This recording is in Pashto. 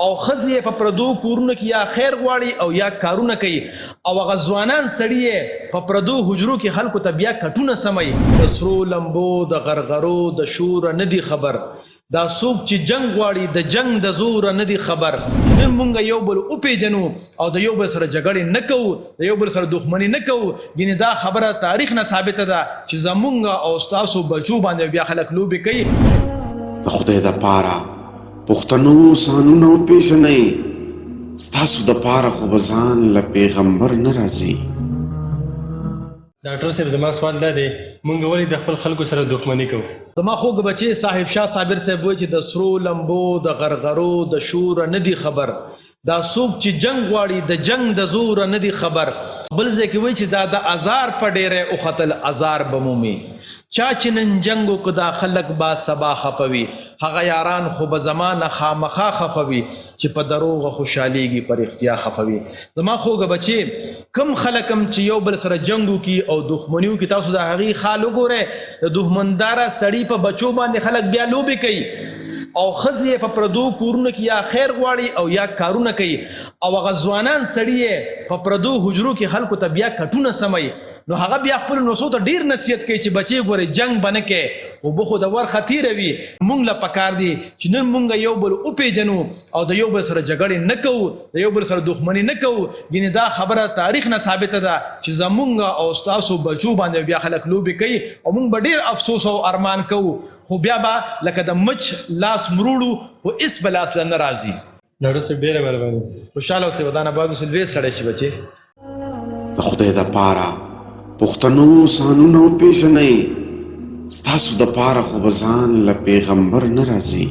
او ښځې په پردو کورونو کې یا خیر غواړي او یا کارونه کوي او هغه ځوانان سړي په پردو حجرو کې خلکو ته بیا کټونه سموي. د سرو لمبو د غرغرو د شوره نه دي خبر، دا څوک چې جنگ غواړي د جنگ د زوره نه دي خبر. نن مونږ یو بل وپېژنو او د یو بل سره جګړې نه کوو، د یو بل سره دښمني نه کوو. ګینې دا خبره تاریخ نه ثابته ده چې زمونږ او ستاسو بچو باندې بیا خلک لوبې کوي. د خدای دپاره پښتنو ځانونه وپېژنئ، ستاسو دپاره خو به ځان له پیغمبر نه راځي. ډاکټر صاحب زما سوال دا دی، مونږ ولې د خپل خلکو سره دښمني کوو؟ زما خوږ بچی صاحب شاه صابر صاحب وایي چې د سرو لمبو د غرغرو د شوره نه دي خبر، دا څوک چې جنگ غواړي د جنگ د زوره نه دي خبر. بل ځای کې وایي چې دا د ازار په ډیری وختل ازار به مومي، چا چې نن جنګ وکړو دا خلک با سبا خفوي، هغه یاران خو به زمانه خامخا خفوي چې په دروغه خوشحالیږي په رښتیا خفوي. زما خوږه بچی کم خلک هم چې یو بل سره جنګ وکړي او دښمني وکړي، تاسو د هغې حال وګورئ، د دښمنداره سړي په بچو باندې خلک بیا لوبې کوي او ښځې په پردو کورونو کې یا خیر غواړي او یا کارونه کوي او هغه ځوانان سړي په پردو حجرو کې خلکو ته بیا کټونه سموي. نو هغه بیا خپل نوسو ته ډیر نصیحت کوي چې بچی ګورې جنگ به نه کوې، خو به خو د ور خطیره وي. مونږ له پکار دي چې نن مونږ یو بل وپېژنو او د یو بل سره جګړې نه کوو، د یو بل سره دښمني نه کوو. ګینې دا خبره تاریخ نه ثابته ده چې زمونږ او ستاسو بچو باندې بیا خلک لوبې کوي او مونږ به ډیر افسوس او ارمان کوو، خو بیا به لکه د مچ لاس مروړو خو اس به لاس له نه راځي. ډاکټر صاحب ډېره مهرباني. خوشحاله اوسئ، ودان آباد اوسئ، لوی سړی شي بچې. د خدای دپاره پښتنو ځانونه وپېژنئ، ستاسو دپاره خو به ځان له پیغمبر نه راځي.